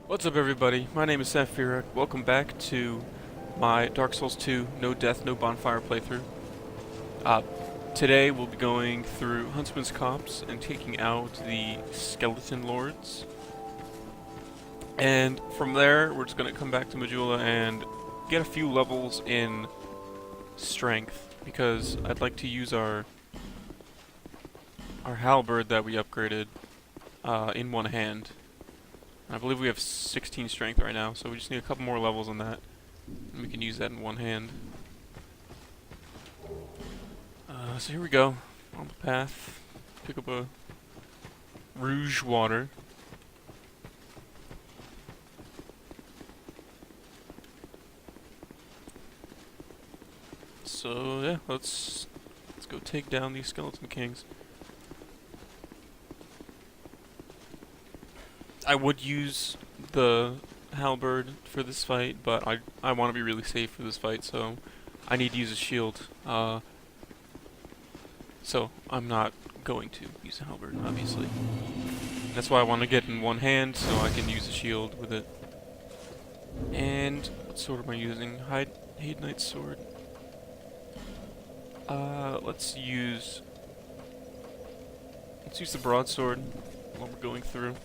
What's up everybody, my name is Saphira. Welcome back to my Dark Souls 2 No Death, No Bonfire playthrough. Uh, Today we'll be going through Huntsman's COPSE and taking out the Skeleton Lords. And from there, we're just going to come back to Majula and get a few levels in Strength, because I'd like to use our halberd that we upgraded in one hand. I believe we have 16 strength right now, so we just need a couple more levels on that, and we can use that in one hand. So here we go, on the path. Pick up a rouge water. So yeah, let's go take down these skeleton kings. I would use the halberd for this fight, but I want to be really safe for this fight, so I need to use a shield. So I'm not going to use a halberd, obviously. That's why I want to get in one hand, so I can use a shield with it. And what sword am I using? Hate Knight's sword. Let's use the broadsword while we're going through.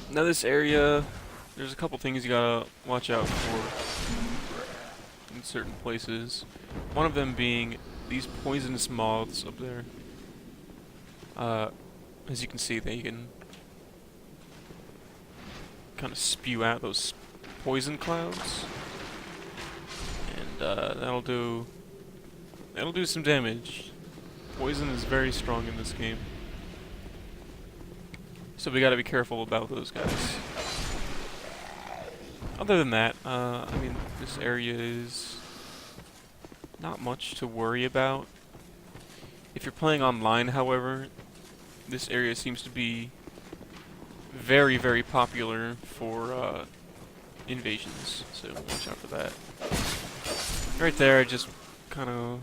Now this area, there's a couple things you gotta watch out for in certain places. One of them being these poisonous moths up there. As you can see, they can kind of spew out those poison clouds, and that'll do some damage. Poison is very strong in this game. So we gotta be careful about those guys. Other than that, I mean, this area is not much to worry about. If you're playing online, however, this area seems to be very, very popular for invasions, so watch out for that. Right there, I just kind of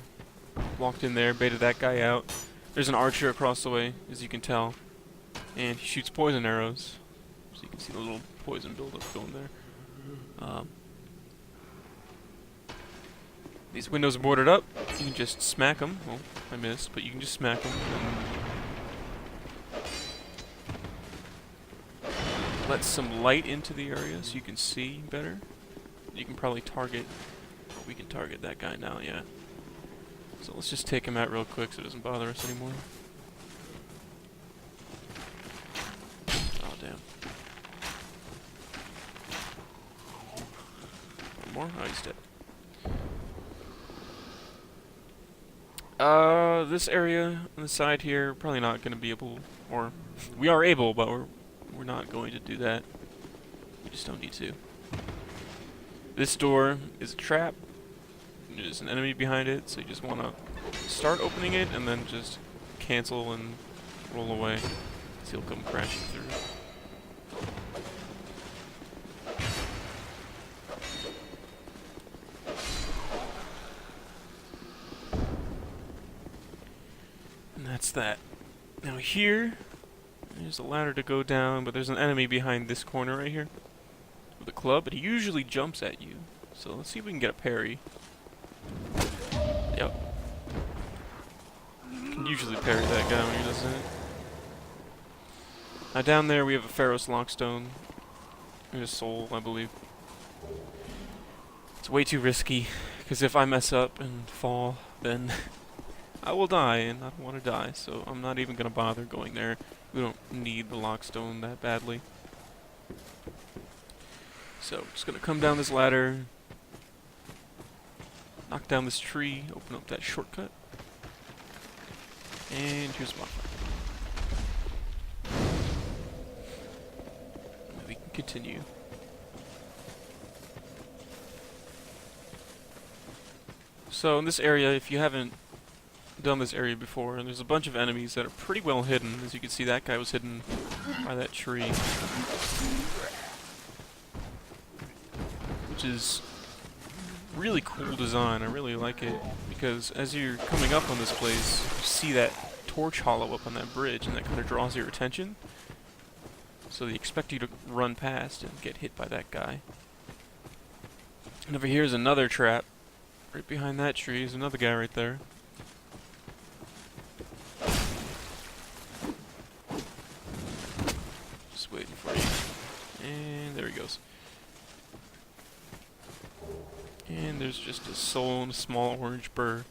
walked in there, baited that guy out. There's an archer across the way, as you can tell. And he shoots poison arrows, so you can see the little poison buildup going there. These windows are boarded up. You can just smack them. Well, I missed, but you can just smack them. Let some light into the area so you can see better. You can probably target. We can target that guy now, yeah. So let's just take him out real quick so it doesn't bother us anymore. More? Oh, he's dead. This area on the side here, probably not going to be able, or we are able, but we're not going to do that. We just don't need to. This door is a trap. There's an enemy behind it, so you just want to start opening it and then just cancel and roll away. So he'll come crashing through. That's that. Now here, there's a ladder to go down, but there's an enemy behind this corner right here with a club, but he usually jumps at you. So let's see if we can get a parry. Yep. You can usually parry that guy when he does it. Now down there we have a Pharaoh's Lockstone and a soul, I believe. It's way too risky, because if I mess up and fall, then I will die, and I don't want to die, so I'm not even going to bother going there. We don't need the Lockstone that badly. So, just going to come down this ladder, knock down this tree, open up that shortcut, and here's bonfire. And we can continue. So, in this area, if you haven't done this area before, and there's a bunch of enemies that are pretty well hidden. As you can see, that guy was hidden by that tree, which is really cool design. I really like it because as you're coming up on this place, you see that torch hollow up on that bridge, and that kind of draws your attention. So they expect you to run past and get hit by that guy. And over here is another trap. Right behind that tree is another guy right there. Just waiting for you. And there he goes. And there's just a soul and a small orange burr.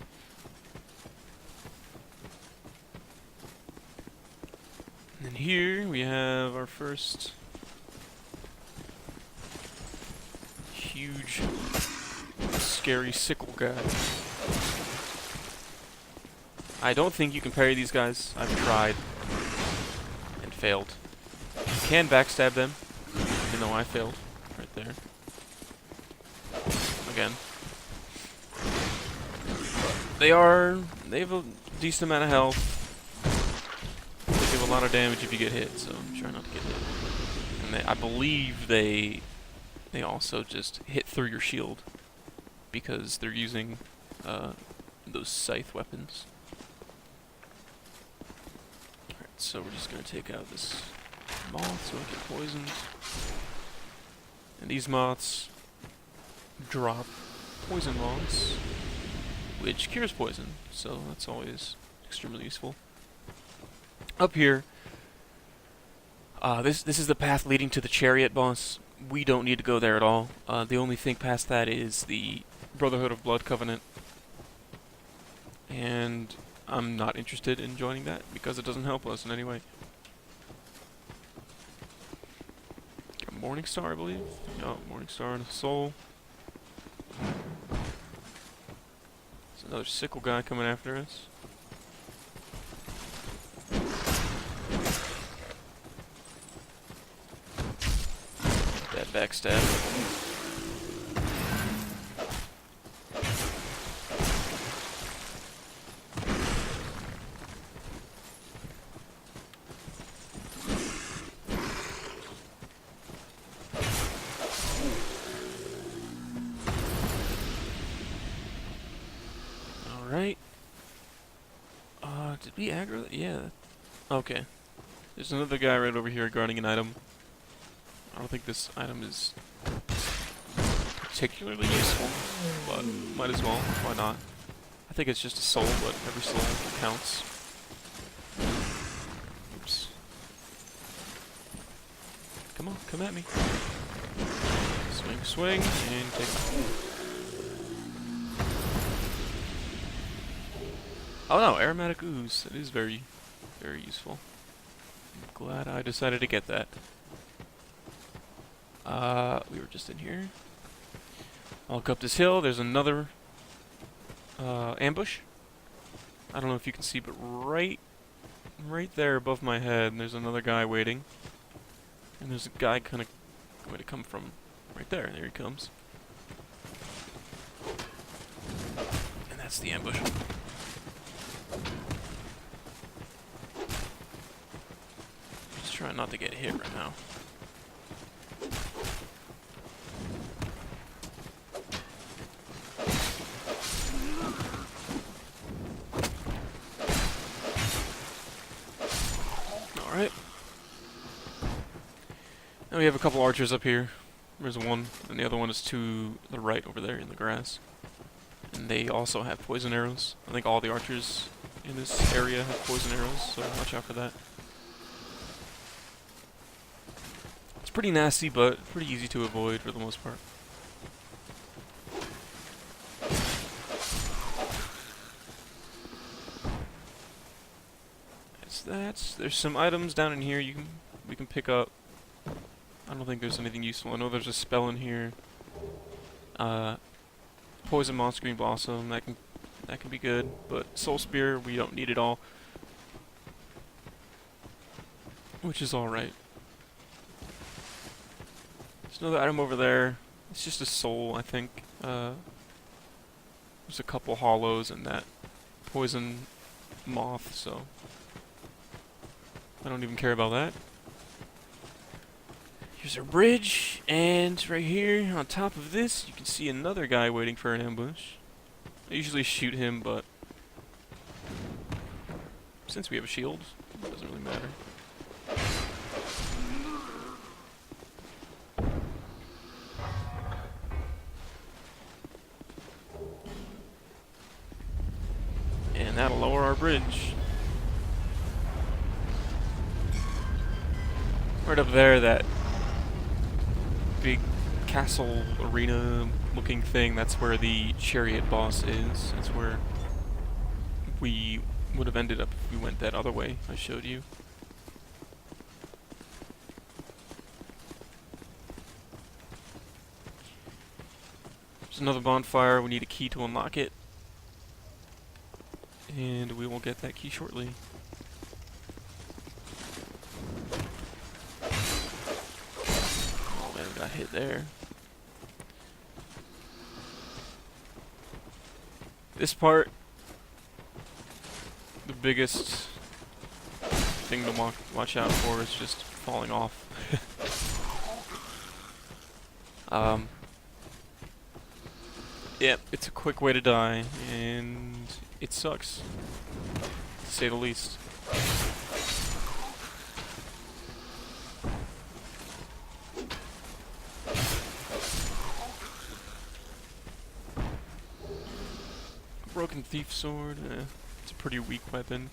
And then here we have our first huge, scary sickle guy. I don't think you can parry these guys. I've tried and failed. You can backstab them, even though I failed right there. Again. They have a decent amount of health. They do a lot of damage if you get hit, so try not to get hit. And I believe they also just hit through your shield because they're using those scythe weapons. Alright, so we're just gonna take out this moth so I get poisoned. And these moths drop poison moths, which cures poison, so that's always extremely useful. Up here, this is the path leading to the chariot boss. We don't need to go there at all. The only thing past that is the Brotherhood of Blood Covenant, and I'm not interested in joining that because it doesn't help us in any way. Morning Star, I believe. Oh, Morning Star and a soul. There's another sickle guy coming after us. That backstab. Alright. Did we aggro that? Yeah. Okay. There's another guy right over here guarding an item. I don't think this item is particularly useful, but might as well. Why not? I think it's just a soul, but every soul counts. Oops. Come on, come at me. Swing, swing, and take it. Oh no, aromatic ooze. That is very, very useful. I'm glad I decided to get that. We were just in here. I'll look up this hill. There's another ambush. I don't know if you can see, but right there above my head, there's another guy waiting. And there's a guy kind of going to come from right there. There he comes. And that's the ambush. Just trying not to get hit right now. Alright. Now we have a couple archers up here. There's one, and the other one is to the right over there in the grass. And they also have poison arrows. I think all the archers in this area have poison arrows, so watch out for that. It's pretty nasty, but pretty easy to avoid for the most part. There's some items down in here we can pick up. I don't think there's anything useful. I know there's a spell in here. Poison Moss Green Blossom, that can be good, but Soul Spear we don't need it all. Which is alright. There's another item over there. It's just a soul, I think. There's a couple hollows and that poison moth, so I don't even care about that. There's our bridge, and right here on top of this, you can see another guy waiting for an ambush. I usually shoot him, but since we have a shield, it doesn't really matter. And that'll lower our bridge. Right up there, that big castle arena looking thing, that's where the chariot boss is. That's where we would have ended up if we went that other way I showed you. There's another bonfire. We need a key to unlock it. And we will get that key shortly. Oh man, we got hit there. This part, the biggest thing to watch out for is just falling off. Yeah, it's a quick way to die, and it sucks, to say the least. Broken thief sword, it's a pretty weak weapon.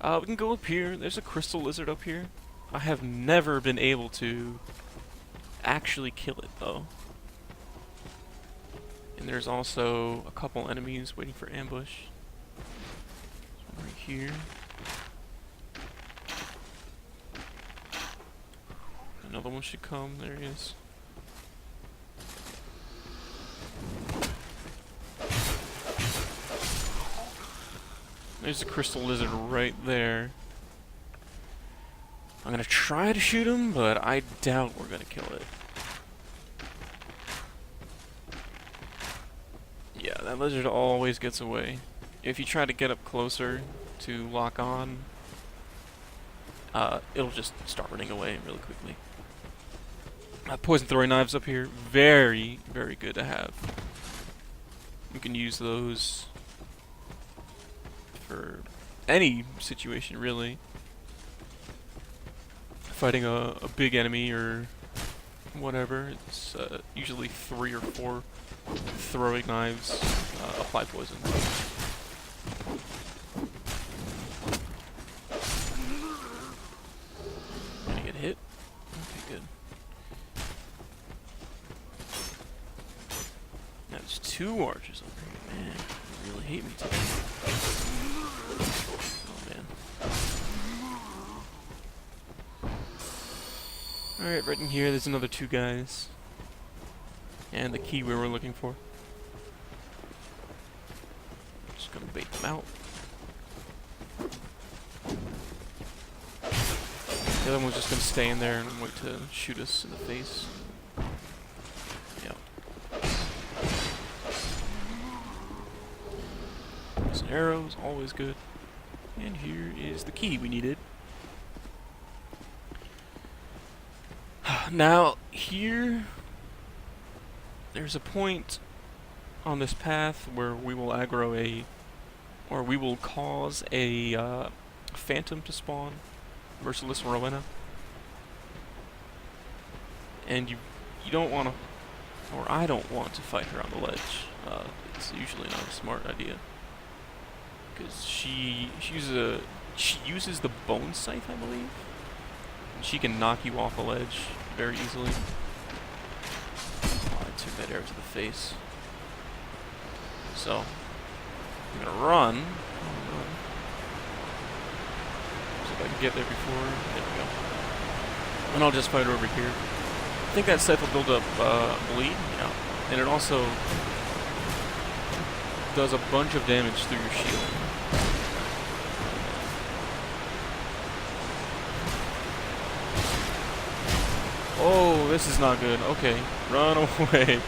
We can go up here. There's a crystal lizard up here. I have never been able to actually kill it, though. And there's also a couple enemies waiting for ambush. Right here. Another one should come. There he is. There's a crystal lizard right there. I'm gonna try to shoot him, but I doubt we're gonna kill it. Yeah, that lizard always gets away. If you try to get up closer to lock on, it'll just start running away really quickly. Poison throwing knives up here, very, very good to have. You can use those for any situation, really. Fighting a big enemy or whatever, it's usually 3 or 4 throwing knives apply poison. Gonna get hit? Okay, good. Now there's 2 archers over here. Man, they really hate me today. Oh man. Alright, right in here there's another 2 guys. And the key we were looking for. Just gonna bait them out. The other one's just gonna stay in there and wait to shoot us in the face. Yep. Some arrows, always good. And here is the key we needed. Now, here, there's a point on this path where we will aggro or we will cause a phantom to spawn, Merciless Rowena. And you don't want to, or I don't want to fight her on the ledge. It's usually not a smart idea, because she uses the bone scythe, I believe. She can knock you off a ledge very easily. Oh, I took that arrow to the face. So, I'm gonna run. See if I can get there before. There we go. And I'll just fight her over here. I think that scythe will build up bleed. Yeah. And it also does a bunch of damage through your shield. Oh, this is not good. Okay, run away.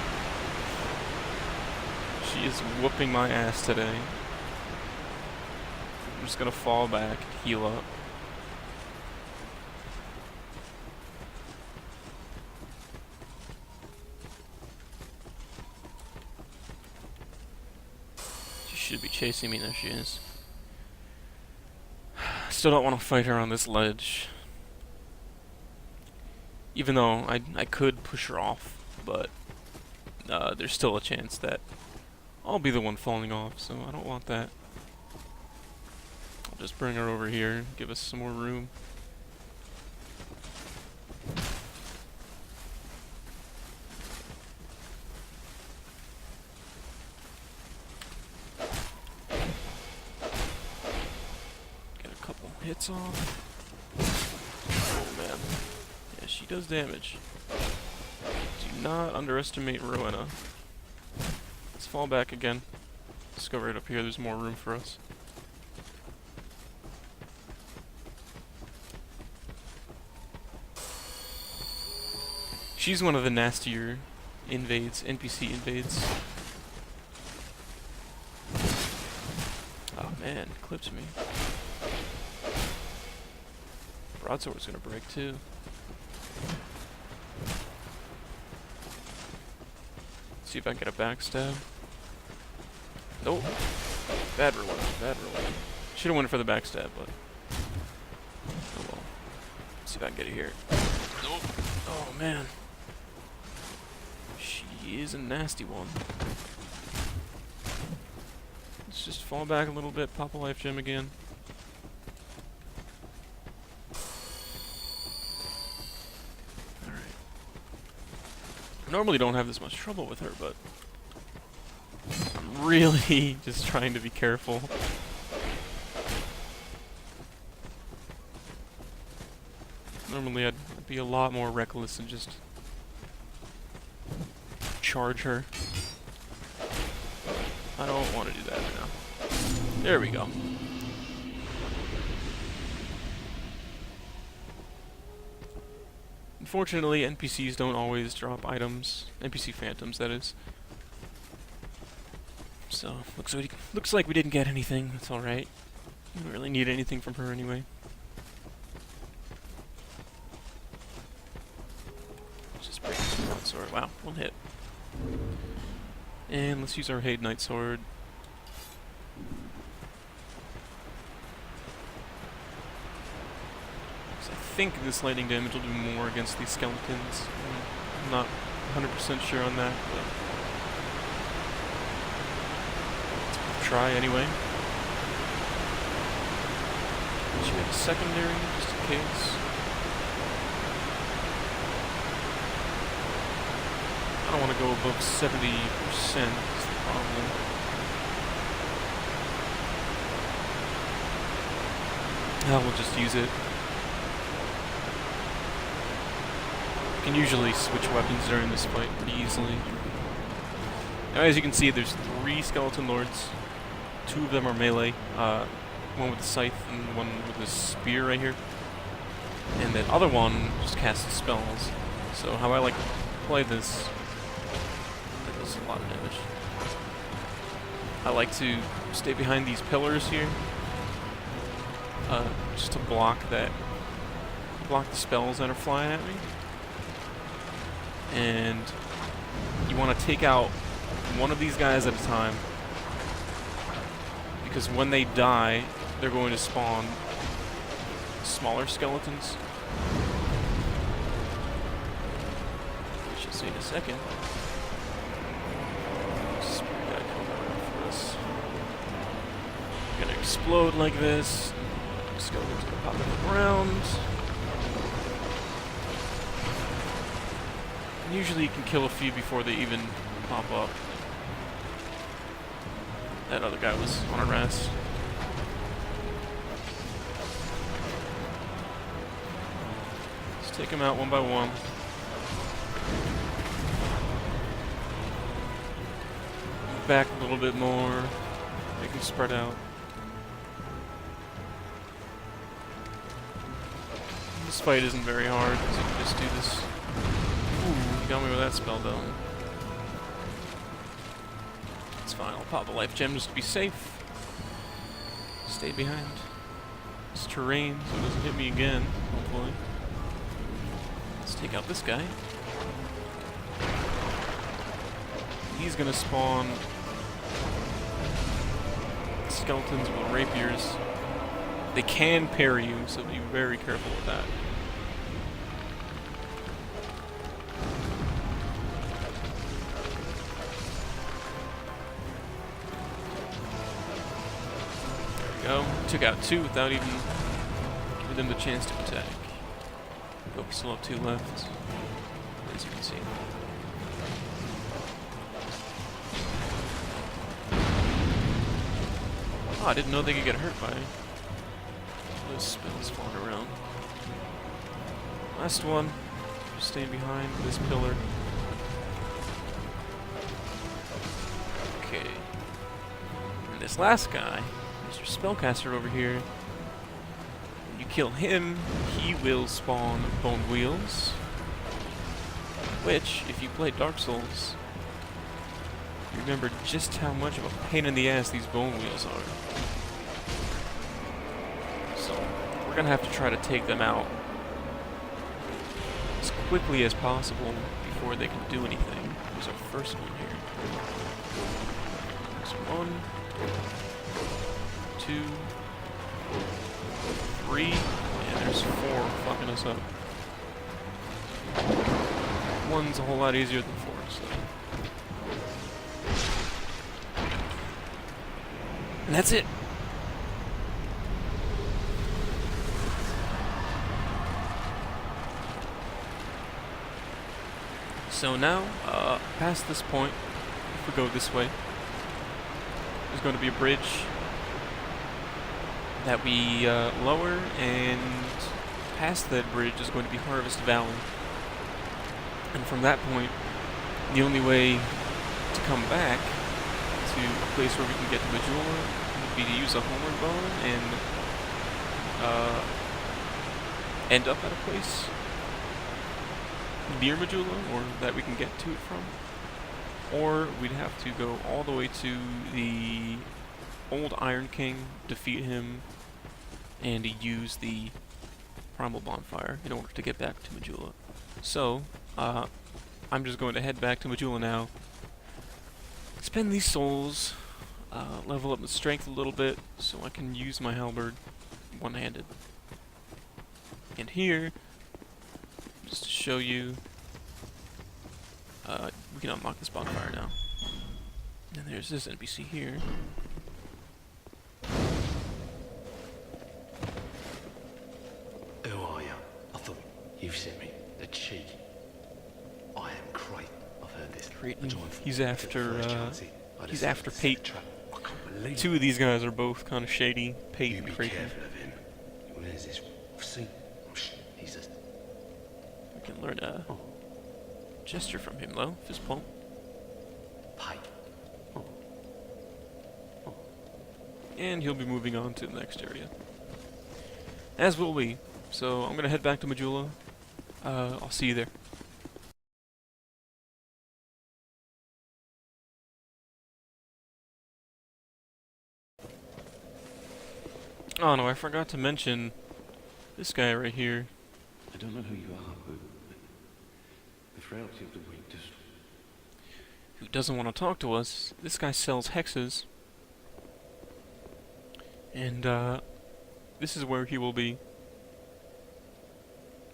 She is whooping my ass today. I'm just gonna fall back, heal up. chasing me? There she is. Still don't want to fight her on this ledge. Even though I could push her off, but there's still a chance that I'll be the one falling off, so I don't want that. I'll just bring her over here, give us some more room. Get a couple hits off. Oh man. Yeah, she does damage. Do not underestimate Rowena. Let's fall back again. Let's go right up here, there's more room for us. She's one of the nastier invades, NPC invades. Oh man, clipped me. Broadsword's gonna break too. See if I can get a backstab. Nope. Bad roll, bad roll. Should've went for the backstab, but oh well. Let's see if I can get it here. Nope. Oh man. She is a nasty one. Let's just fall back a little bit, pop a life gem again. Alright. Normally don't have this much trouble with her, but I'm really just trying to be careful. Normally I'd be a lot more reckless and just charge her. I don't want to do that right now. There we go. Unfortunately, NPCs don't always drop items. NPC phantoms, that is. So, looks like we didn't get anything. That's alright. We don't really need anything from her anyway. Let's just break this broadsword. Wow, one hit. And let's use our Hade Knight Sword. I think this lightning damage will do more against these skeletons. I'm not 100% sure on that, but try anyway. Should we have a secondary, just in case? I don't want to go above 70%, is the problem. We'll just use it. Can usually switch weapons during this fight pretty easily. Now, as you can see, there's 3 skeleton lords. 2 of them are melee. One with the scythe and one with the spear right here. And the other one just casts spells. So how I like to play this, that does a lot of damage. I like to stay behind these pillars here, just to block the spells that are flying at me. And you want to take out one of these guys at a time, because when they die, they're going to spawn smaller skeletons. We should see in a second. Gonna explode like this. Skeleton's gonna pop in the ground. And usually you can kill a few before they even pop up. That other guy was on our ass. Let's take him out one by one. Back a little bit more. Make him spread out. This fight isn't very hard, so you can just do this. Ooh, you got me with that spell though. It's fine, I'll pop a life gem just to be safe. Stay behind this terrain so it doesn't hit me again, hopefully. Let's take out this guy. He's gonna spawn skeletons with rapiers, they can parry you, so be very careful with that. There we go. Took out 2 without even giving them the chance to attack. Oh, we still have 2 left, as you can see. Oh, I didn't know they could get hurt by those spells falling around. Last one. Just staying behind this pillar. Okay. And this last guy is your spellcaster over here. When you kill him, he will spawn bone wheels. Which, if you play Dark Souls, you remember just how much of a pain in the ass these bone wheels are. So, we're gonna have to try to take them out as quickly as possible before they can do anything. There's our first one here. There's 1, 2, 3, and there's 4 fucking us up. 1's a whole lot easier than 4, so. And that's it. So now, past this point, if we go this way, there's going to be a bridge that we lower, and past that bridge is going to be Harvest Valley. And from that point, the only way to come back to a place where we can get to Majula would be to use a homeward bone and end up at a place near Majula, or that we can get to it from. Or we'd have to go all the way to the old Iron King, defeat him, and use the Primal Bonfire in order to get back to Majula. So, I'm just going to head back to Majula now, spend these souls, level up the strength a little bit so I can use my halberd one-handed. And here, just to show you, we can unlock this bonfire now. And there's this NPC here. Who are you? I thought you sent me. The cheek. I am Crate. I've heard this. He's after Pate. Two of these guys are both kind of shady. Pate and Crate. Careful of him. Where's this? See? He's a... We can learn a gesture from him though. Fist pump. Pate. And he'll be moving on to the next area. As will we. So I'm gonna head back to Majula. I'll see you there. Oh no, I forgot to mention this guy right here. I don't know who you are, but the frailty of the weak just... Who doesn't want to talk to us. This guy sells hexes. And this is where he will be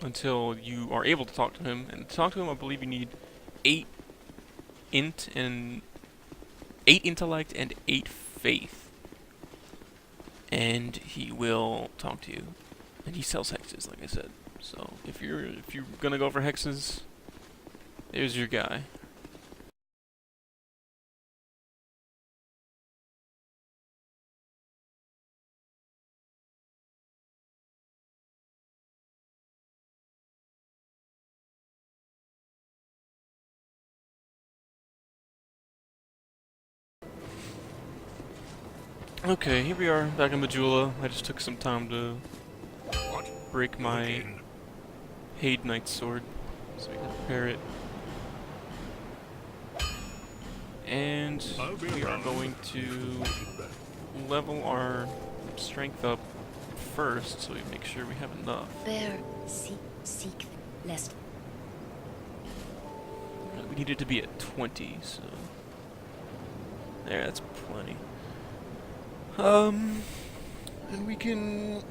until you are able to talk to him. And to talk to him, I believe you need 8 intellect and 8 faith. And he will talk to you. And he sells hexes, like I said. So if you're gonna go for hexes, there's your guy. Okay, here we are back in Majula. I just took some time to break my Hade Knight sword so we can repair it. And we are going to level our strength up first so we make sure we have enough. Bear, seek, lest. We needed to be at 20, so... There, that's plenty. And we can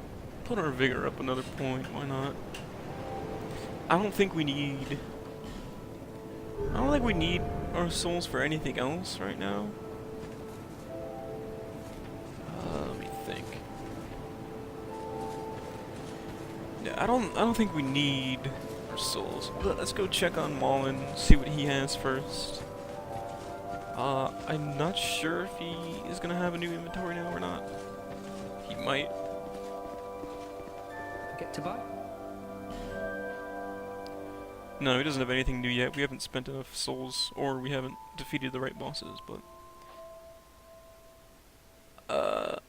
put our vigor up another point, why not? I don't think we need our souls for anything else right now. Let me think. Yeah, I don't think we need our souls. Let's go check on Mullen, see what he has first. I'm not sure if he is gonna have a new inventory now or not. He might. Get to buy? No, he doesn't have anything new yet. We haven't spent enough souls, or we haven't defeated the right bosses, but...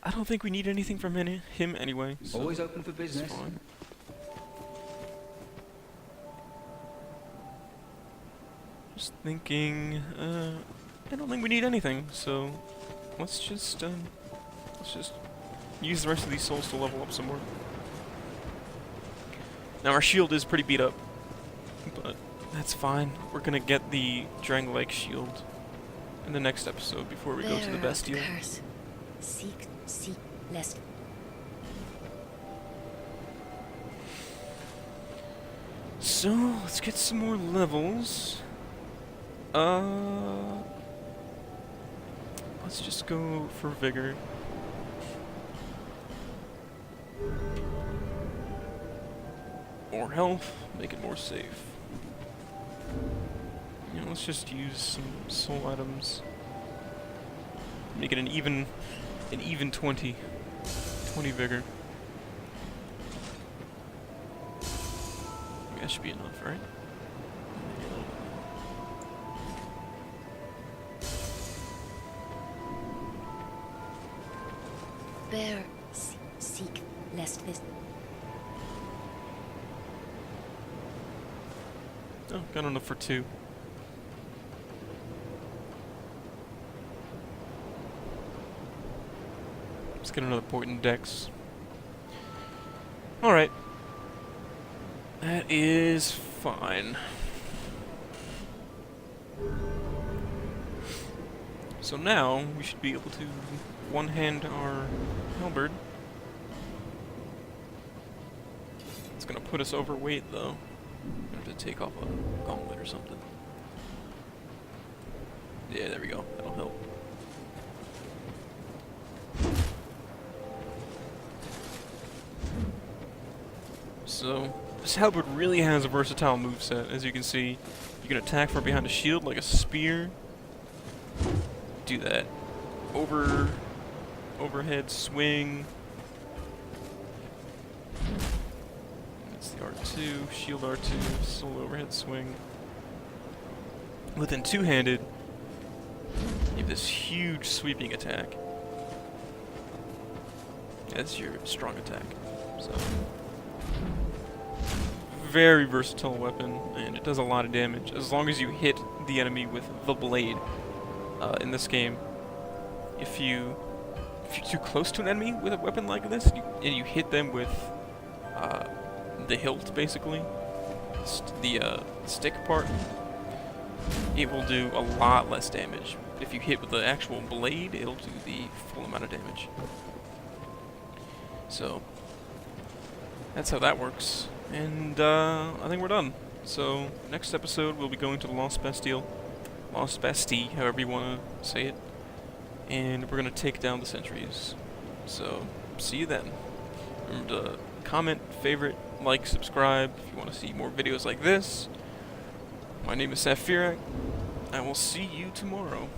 I don't think we need anything from him anyway, so Always open for it's business. fine. Just thinking, I don't think we need anything, so let's just use the rest of these souls to level up some more. Now our shield is pretty beat up, but that's fine. We're gonna get the Drang-like shield in the next episode before we go to the Bearer of Bastille. curse. Seek, lest. So, let's get some more levels. Let's just go for vigor. More health, make it more safe. You know, let's just use some soul items. Make it an even 20 vigor. That should be enough, right? Bear, seek, lest this. Oh, got enough for 2. Let's get another point in Dex. Alright. That is fine. So now, we should be able to one-hand our halberd. It's gonna put us overweight, though. I'm gonna have to take off a gauntlet or something. Yeah, there we go. That'll help. So, this halberd really has a versatile moveset. As you can see, you can attack from behind a shield like a spear. Do that. Overhead swing. That's the R2, shield R2, soul overhead swing. Within two-handed, you have this huge sweeping attack. That's your strong attack. So, very versatile weapon, and it does a lot of damage as long as you hit the enemy with the blade. In this game, if you're too close to an enemy with a weapon like this, and you hit them with the hilt, basically, the stick part, it will do a lot less damage. If you hit with the actual blade, it'll do the full amount of damage. So, that's how that works. And I think we're done. So, next episode, we'll be going to the Lost Bastille. Lost Bastille, however you want to say it. And we're going to take down the sentries. So, see you then. Remember to comment, favorite, like, subscribe if you want to see more videos like this. My name is Saphirak. I will see you tomorrow.